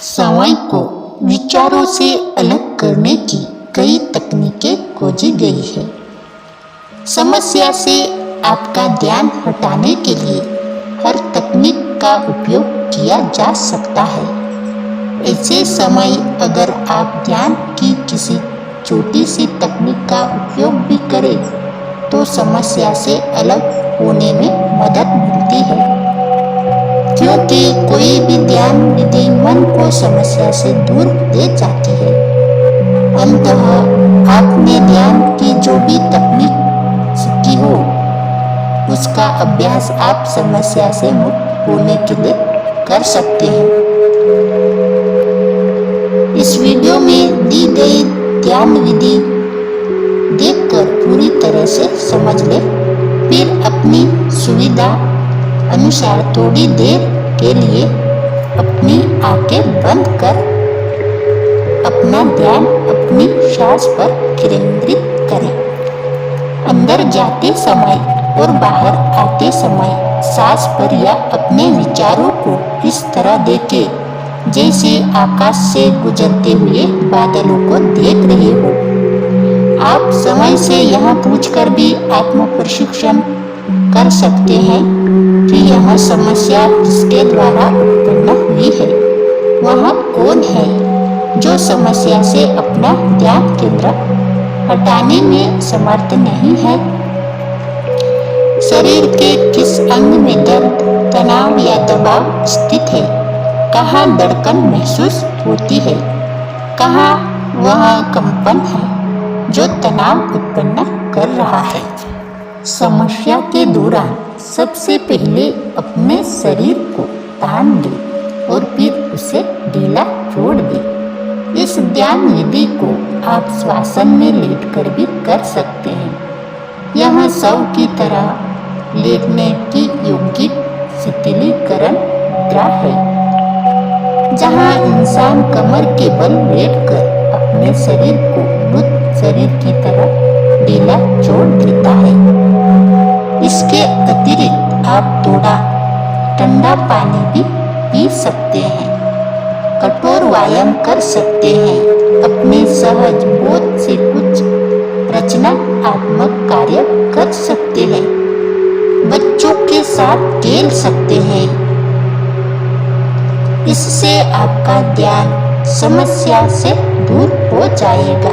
समय को विचारों से अलग करने की कई तकनीकें खोजी गई है। समस्या से आपका ध्यान हटाने के लिए हर तकनीक का उपयोग किया जा सकता है। ऐसे समय अगर आप ध्यान की किसी छोटी सी तकनीक का उपयोग भी करें तो समस्या से अलग होने में मदद मिलती है, क्योंकि कोई भी ध्यान विधि मन को समस्या से दूर ले जाती है। अंततः आपने ध्यान की जो भी तकनीक सीखी हो उसका अभ्यास आप समस्या से मुक्त होने के लिए कर सकते हैं। इस वीडियो में दी गई ध्यान विधि देखकर पूरी तरह से समझ ले, फिर अपनी सुविधा अनुसार थोड़ी देर के लिए अपनी आंखें बंद कर अपना ध्यान अपनी सांस पर केंद्रित करें। अंदर जाते समय और बाहर आते समय सांस पर या अपने विचारों को इस तरह देखें जैसे आकाश से गुजरते हुए बादलों को देख रहे हो। आप समय से यह पूछकर भी आत्म प्रशिक्षण कर सकते हैं कि यह समस्या जिसके द्वारा उत्पन्न हुई है वह कौन है जो समस्या से अपना ध्यान केंद्र हटाने में समर्थ नहीं है। शरीर के किस अंग में दर्द, तनाव या दबाव स्थित है, कहाँ धड़कन महसूस होती है, कहाँ वह कंपन है जो तनाव उत्पन्न कर रहा है। समस्या के दौरान सबसे पहले अपने शरीर को तान दे और फिर उसे ढीला छोड़ दे। इस ध्यान विधि को आप श्वासन में लेटकर भी कर सकते हैं। यह शव की तरह लेटने की योगिक शिथिलीकरण मुद्रा है, जहाँ इंसान कमर के बल लेटकर अपने शरीर को मृत शरीर की तरह ढीला छोड़ देता है। इसके अतिरिक्त आप थोड़ा ठंडा पानी भी पी सकते हैं, कठोर व्यायाम कर सकते हैं, अपने सहज बोध से कुछ रचनात्मक कार्य कर सकते हैं, बच्चों के साथ खेल सकते हैं। इससे आपका ध्यान समस्या से दूर हो जाएगा।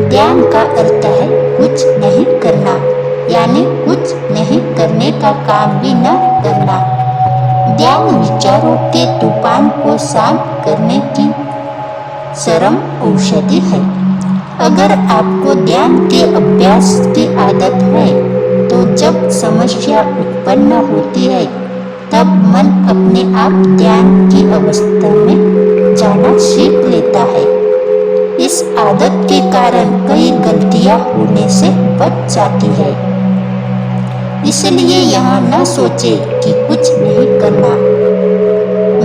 ध्यान का अर्थ है कुछ नहीं करना, यानी कुछ नहीं करने का काम भी न करना। ध्यान विचारों के तूफान को शांत करने की चरम औषधि है। अगर आपको ध्यान के अभ्यास की आदत है तो जब समस्या उत्पन्न होती है तब मन अपने आप ध्यान की अवस्था में जाना सीख लेता है। इस आदत के कारण कई गलतियां होने से बच जाती है। इसलिए यहाँ न सोचे कि कुछ नहीं करना।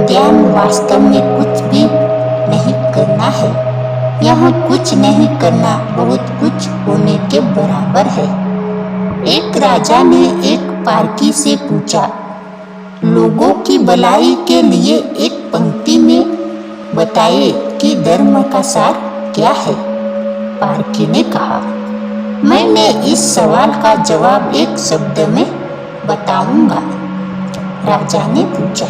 ध्यान वास्तव में कुछ भी नहीं करना है। यहाँ कुछ नहीं करना बहुत कुछ होने के बराबर है। एक राजा ने एक पारकी से पूछा, लोगों की भलाई के लिए एक पंक्ति में बताइए कि धर्म का सार क्या है। पारकी ने कहा, मैंने इस सवाल का जवाब एक शब्द में बताऊंगा। राजा ने पूछा,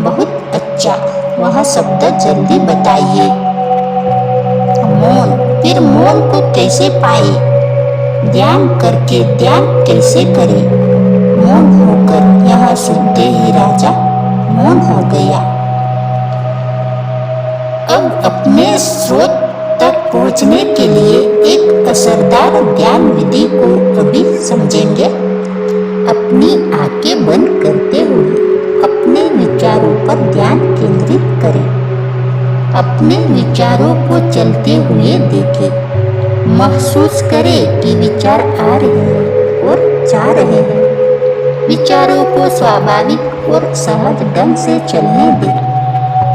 बहुत अच्छा, वह शब्द जल्दी बताइए। मौन। फिर मौन को कैसे पाए? ध्यान करके ध्यान कैसे करे? मौन होकर यह सुनते ही राजा मौन हो गया। अब अपने स्रोत तक पहुंचने के लिए एक असरदार ध्यान विधि को अभी समझेंगे। अपनी आंखें बंद करते हुए अपने विचारों पर ध्यान केंद्रित करें। अपने विचारों को चलते हुए देखें। महसूस करें कि विचार आ रहे हैं और जा रहे हैं। विचारों को स्वाभाविक और सहज ढंग से चलने दें।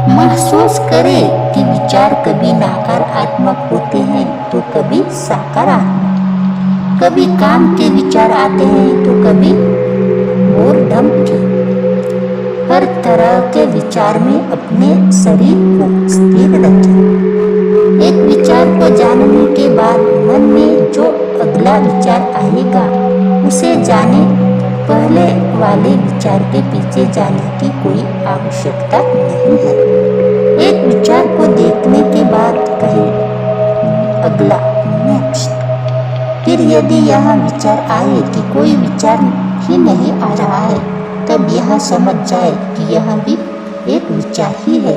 महसूस करें कि विचार कभी नकारात्मक होते हैं तो कभी सकारात्मक, कभी काम के विचार आते हैं तो कभी बोरडम के। हर तरह के विचार में अपने शरीर को स्थिर रखें। एक विचार को जानने के बाद मन में जो अगला विचार आएगा उसे जाने। पहले वाले विचार के पीछे जाने की कोई आवश्यकता नहीं है। एक विचार को देखने के बाद कहे अगला, नेक्स्ट। फिर यदि यह विचार आए कि कोई विचार ही नहीं आ रहा है, तब यह समझ जाए कि यह भी एक विचार ही है।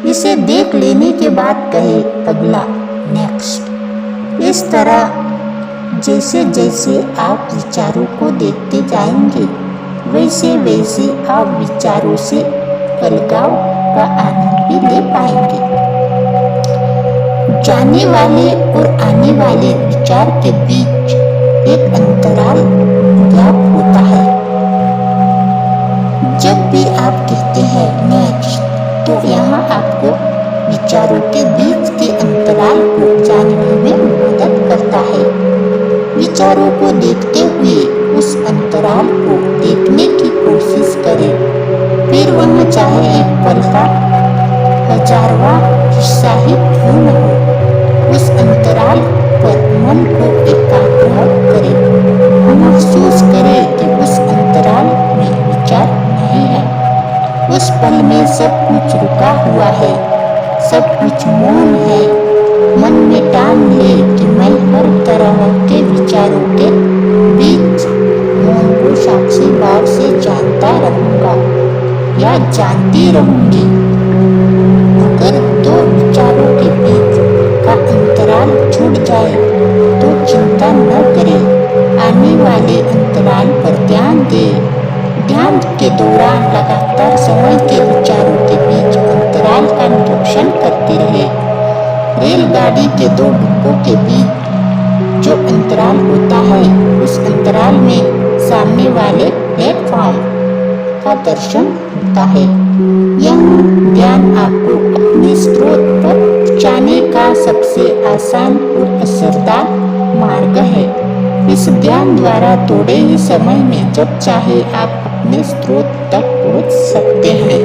इसे देख लेने के बाद कहे अगला, नेक्स्ट। इस तरह जैसे जैसे आप विचारों को देखते जाएंगे, वैसे वैसे आप विचारों से अलगाव का आनंद भी ले पाएंगे। जाने वाले और आने वाले विचार के बीच एक अंतराल गैप होता है। जब भी आप कहते हैं नेक्स्ट, तो यहाँ आपको विचारों के बीच के अंतराल को जानने में मदद करता है। विचारों को देखते हुए उस अंतराल को देखने की कोशिश करें। फिर वह चाहे एक पल का 1000वां हिस्सा ही क्यों न हो, उस अंतराल पर मन को एकाग्र करें। महसूस करें कि उस अंतराल में विचार नहीं है। उस पल में सब कुछ रुका हुआ है, सब कुछ मौन है। मन में ठान ले कि मैं हर तरह के विचारों के बीच मौन को साक्षी भाव से जानता रहूंगा या जानती रहूंगी। अगर दो विचारों के बीच का अंतराल छूट जाए तो चिंता न करें, आने वाले अंतराल पर ध्यान दें। ध्यान के दौरान लगातार समय के विचारों के बीच अंतराल का निरीक्षण करते रहे। रेलगाड़ी के दो डिब्बों के बीच जो अंतराल होता है, उस अंतराल में सामने वाले प्लेटफॉर्म का दर्शन होता है। यह ध्यान आपको अपने स्रोत पर जाने का सबसे आसान और असरदार मार्ग है। इस ध्यान द्वारा थोड़े ही समय में जब चाहे आप अपने स्रोत तक पहुंच सकते हैं।